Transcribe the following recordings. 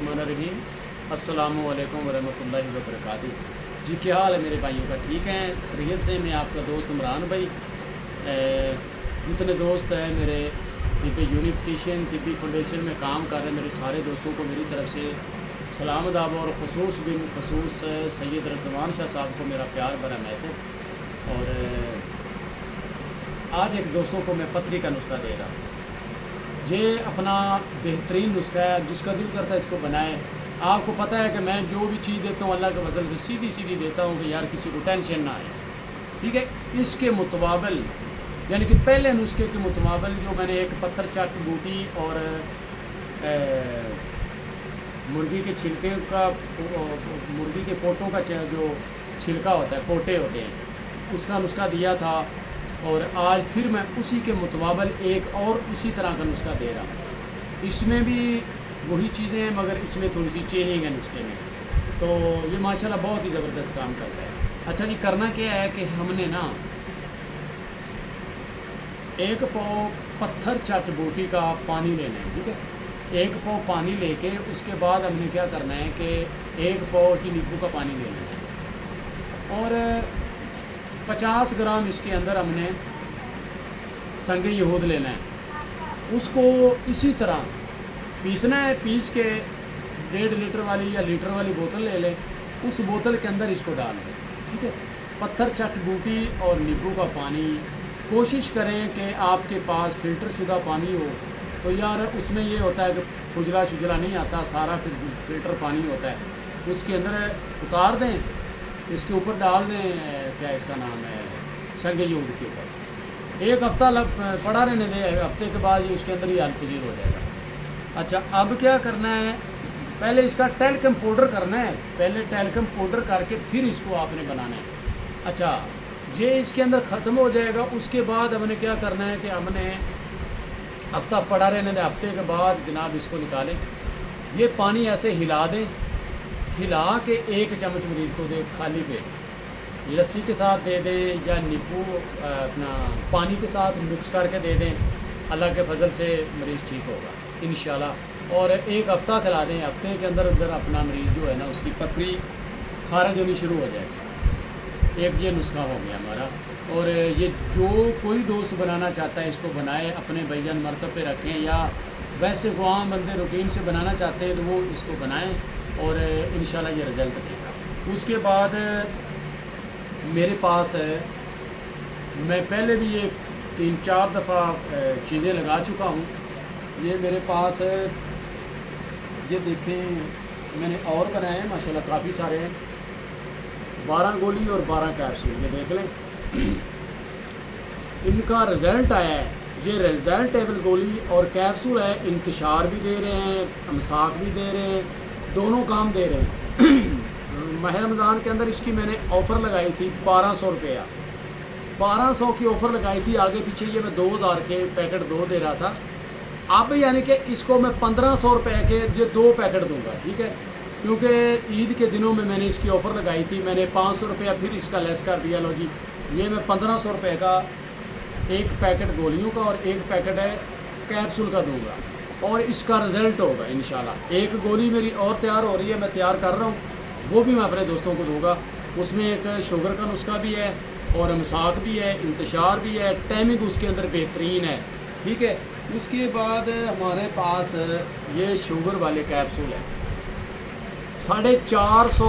बिस्मिल्लाहिर्रहमानिर्रहीम। अस्सलामु अलैकुम वरहमतुल्लाहि वबरकातुहू। जी क्या हाल है मेरे भाइयों का, ठीक है खैरियत से। मैं आपका दोस्त इमरान भाई। जितने दोस्त हैं मेरे तिब्बी यूनिफिकेशन तिब्बी फाउंडेशन में काम कर रहे हैं, मेरे सारे दोस्तों को मेरी तरफ से सलाम अदाब और खसूस बिन खसूस सैयद रज़वान शाह साहब को मेरा प्यार भरा मैसेज। और आज एक दोस्तों को मैं पथरी का नुस्खा दे रहा हूँ। ये अपना बेहतरीन नुस्खा है, जिसका दिल करता है इसको बनाए। आपको पता है कि मैं जो भी चीज़ देता हूँ अल्लाह के फजल से सीधी सीधी देता हूँ कि यार किसी को टेंशन ना आए, ठीक है। इसके मुतबाबिल यानी कि पहले नुस्खे के मुतबाबिल जो मैंने एक पत्थर चट बूटी और मुर्गी के छिलके का मुर्गी के पोटों का जो छिलका होता है, पोटे होते हैं, उसका नुस्खा दिया था। और आज फिर मैं उसी के मुतबाबिल एक और इसी तरह का नुस्खा दे रहा हूँ। इसमें भी वही चीज़ें हैं मगर इसमें थोड़ी सी चेंजिंग है नुस्खे में। तो ये माशाल्लाह बहुत ही ज़बरदस्त काम करता है। अच्छा जी, करना क्या है कि हमने ना एक पाव पत्थर चट बूटी का पानी लेना है, ठीक है। एक पाव पानी लेके उसके बाद हमने क्या करना है कि एक पाव ही नींबू का पानी लेना है और 50 ग्राम इसके अंदर हमने संगे यहूद लेना है। उसको इसी तरह पीसना है। पीस के 1.5 लीटर वाली या लीटर वाली बोतल ले लें, उस बोतल के अंदर इसको डाल दें, ठीक है। पत्थर चट बूटी और नींबू का पानी, कोशिश करें कि आपके पास फ़िल्टर शुदा पानी हो। तो यार उसमें ये होता है कि खुजला शुजला नहीं आता, सारा फ़िल्टर पानी होता है। उसके अंदर उतार दें, इसके ऊपर डाल दें, क्या इसका नाम है, संगे यहूद के ऊपर। एक हफ़्ता पड़ा रहने दें, हफ्ते के बाद ये उसके अंदर ही हालपजीर हो जाएगा। अच्छा, अब क्या करना है, पहले इसका टैल्कम पाउडर करना है। पहले टैल्कम पाउडर करके फिर इसको आपने बनाना है। अच्छा, ये इसके अंदर ख़त्म हो जाएगा। उसके बाद हमने क्या करना है कि हमने हफ्ता पड़ा रहने दें, हफ्ते के बाद जनाब इसको निकालें। ये पानी ऐसे हिला दें, हिला के 1 चम्मच मरीज़ को दें खाली पेट, लस्सी के साथ दे दें या नींबू अपना पानी के साथ मिक्स करके दे दें। अल्लाह के फजल से मरीज़ ठीक होगा इंशाल्लाह। और 1 हफ़्ता खिला दें। हफ्ते के अंदर अंदर अपना मरीज़ जो है ना उसकी पथरी खारिज होनी शुरू हो जाएगी। एक ये नुस्खा हो गया हमारा। और ये जो कोई दोस्त बनाना चाहता है इसको बनाए, अपने भाईजान मरतब पे रखें, या वैसे को आम बंदे रूटीन से बनाना चाहते हैं तो वो इसको बनाएं और इंशाल्लाह ये रिज़ल्ट देगा। उसके बाद मेरे पास है, मैं पहले भी ये 3-4 दफ़ा चीज़ें लगा चुका हूँ। ये मेरे पास है, ये देखें मैंने और बनाए हैं माशाल्लाह काफ़ी सारे हैं। 12 गोली और 12 कैप्सूल, ये देख लें इनका रिज़ल्ट आया है। ये रिज़ल्टेबल गोली और कैप्सूल है, इंतशार भी दे रहे हैं, अमसाक भी दे रहे हैं, दोनों काम दे रहे हैं। माह रमज़ान के अंदर इसकी मैंने ऑफ़र लगाई थी 1200 रुपया, 1200 की ऑफ़र लगाई थी। आगे पीछे ये मैं 2000 के पैकेट 2 दे रहा था। अब यानी कि इसको मैं 1500 रुपये के ये 2 पैकेट दूंगा, ठीक है। क्योंकि ईद के दिनों में मैंने इसकी ऑफ़र लगाई थी, मैंने 500 रुपया फिर इसका लेस कर दिया। लो जी, ये मैं 1500 रुपये का 1 पैकेट गोलियों का और 1 पैकेट है कैप्सूल का दूंगा और इसका रिज़ल्ट होगा इंशाल्लाह। 1 गोली मेरी और तैयार हो रही है, मैं तैयार कर रहा हूँ, वो भी मैं अपने दोस्तों को दूंगा। उसमें एक शुगर का नुस्खा भी है और अमसाक भी है, इंतशार भी है, टाइमिंग उसके अंदर बेहतरीन है, ठीक है। उसके बाद हमारे पास ये शुगर वाले कैप्सूल है, 450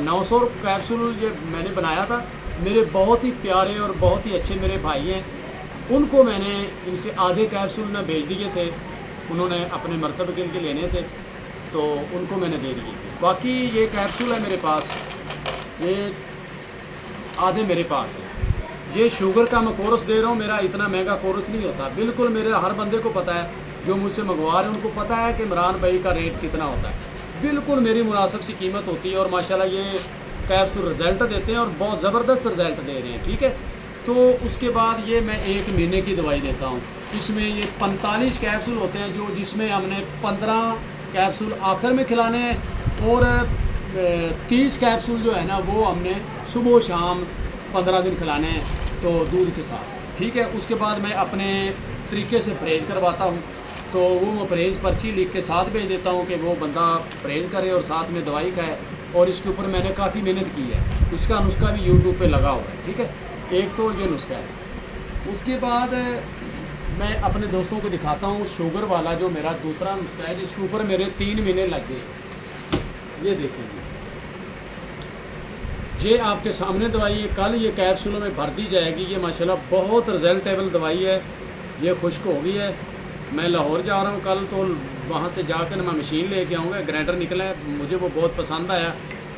900 कैप्सूल ये मैंने बनाया था। मेरे बहुत ही प्यारे और बहुत ही अच्छे मेरे भाई हैं, उनको मैंने इनसे आधे कैप्सूल में भेज दिए थे। उन्होंने अपने मरतबे के इनके लेने थे तो उनको मैंने दे दिए थे। बाकी ये कैप्सूल है मेरे पास, ये आधे मेरे पास है। ये शुगर का मैं कोर्स दे रहा हूँ, मेरा इतना महंगा कोर्स नहीं होता। बिल्कुल मेरे हर बंदे को पता है, जो मुझसे मंगवा रहे हैं उनको पता है कि इमरान भाई का रेट कितना होता है। बिल्कुल मेरी मुनासिब सी कीमत होती है और माशाल्लाह ये कैप्सूल रिज़ल्ट देते हैं और बहुत ज़बरदस्त रिज़ल्ट दे रहे हैं, ठीक है। तो उसके बाद ये मैं 1 महीने की दवाई देता हूँ। इसमें ये 45 कैप्सूल होते हैं, जो जिसमें हमने 15 कैप्सूल आखिर में खिलाने हैं और 30 कैप्सूल जो है ना वो हमने सुबह शाम 15 दिन खिलाने हैं, तो दूध के साथ, ठीक है। उसके बाद मैं अपने तरीके से परहेज़ करवाता हूँ। तो वो मैं परहेज़ पर्ची लिख के साथ भेज देता हूँ कि वो बंदा परहेज़ करे और साथ में दवाई खाए। और इसके ऊपर मैंने काफ़ी मेहनत की है, इसका नुस्खा भी यूट्यूब पे लगा हुआ है, ठीक है। एक तो ये नुस्खा है। उसके बाद मैं अपने दोस्तों को दिखाता हूँ शुगर वाला जो मेरा दूसरा नुस्खा है, जिसके ऊपर मेरे 3 महीने लग गए। ये देखेंगे, ये आपके सामने दवाई है, कल ये कैप्सूलों में भर दी जाएगी। ये माशाल्लाह बहुत रिजल्टेबल दवाई है। ये खुश्क हो गई है। मैं लाहौर जा रहा हूँ कल, तो वहाँ से जाकर मैं मशीन लेके आऊँगा। ग्राइंडर निकला है, मुझे वो बहुत पसंद आया,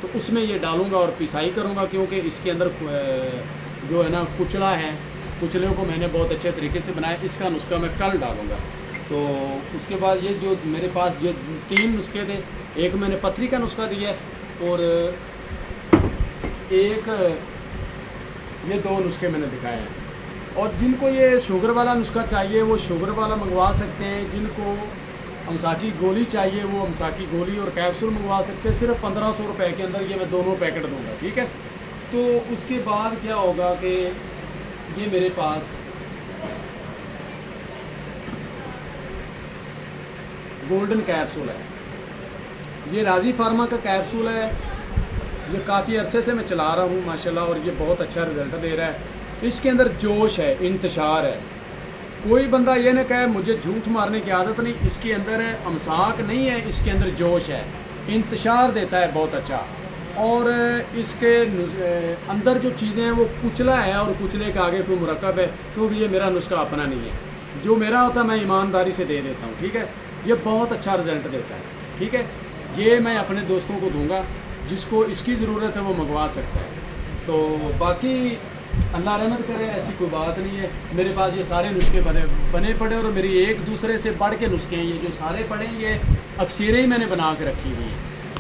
तो उसमें ये डालूँगा और पिसाई करूँगा, क्योंकि इसके अंदर जो है ना कुचला है, कुचले को मैंने बहुत अच्छे तरीके से बनाया। इसका नुस्खा मैं कल डालूँगा। तो उसके बाद ये जो मेरे पास ये 3 नुस्खे थे, एक मैंने पथरी का नुस्खा दिया और एक ये 2 नुस्खे मैंने दिखाए हैं। और जिनको ये शुगर वाला नुस्खा चाहिए वो शुगर वाला मंगवा सकते हैं। जिनको अमसाकी गोली चाहिए वो अमसाकी गोली और कैप्सूल मंगवा सकते हैं। सिर्फ 1500 रुपये के अंदर ये मैं दोनों पैकेट दूंगा, ठीक है। तो उसके बाद क्या होगा कि ये मेरे पास गोल्डन कैप्सूल है, ये राजी फार्मा का कैप्सूल है। ये काफ़ी अरसे से मैं चला रहा हूँ माशाल्लाह, और ये बहुत अच्छा रिज़ल्ट दे रहा है। इसके अंदर जोश है, इंतशार है। कोई बंदा ये ना कहे मुझे झूठ मारने की आदत नहीं, इसके अंदर है अमसाक नहीं है, इसके अंदर जोश है, इंतशार देता है बहुत अच्छा। और इसके अंदर जो चीज़ें हैं वो कुचला है, और कुचले के आगे कोई मुरक्कब है, क्योंकि ये मेरा नुस्खा अपना नहीं है। जो मेरा होता है मैं ईमानदारी से दे देता हूँ, ठीक है। ये बहुत अच्छा रिज़ल्ट देता है, ठीक है। ये मैं अपने दोस्तों को दूंगा, जिसको इसकी ज़रूरत है वो मंगवा सकता है। तो बाकी अल्लाह रहमत करे, ऐसी कोई बात नहीं है। मेरे पास ये सारे नुस्खे बने पड़े, और मेरी एक दूसरे से बढ़ के नुस्खे हैं। ये जो सारे पड़े हैं ये अक्सरें ही मैंने बना के रखी हुई हैं।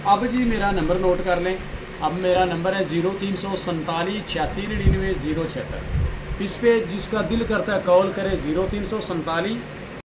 अब जी मेरा नंबर नोट कर लें। अब मेरा नंबर है 0347 86 99 076। इस पर जिसका दिल करता है कॉल करे 0347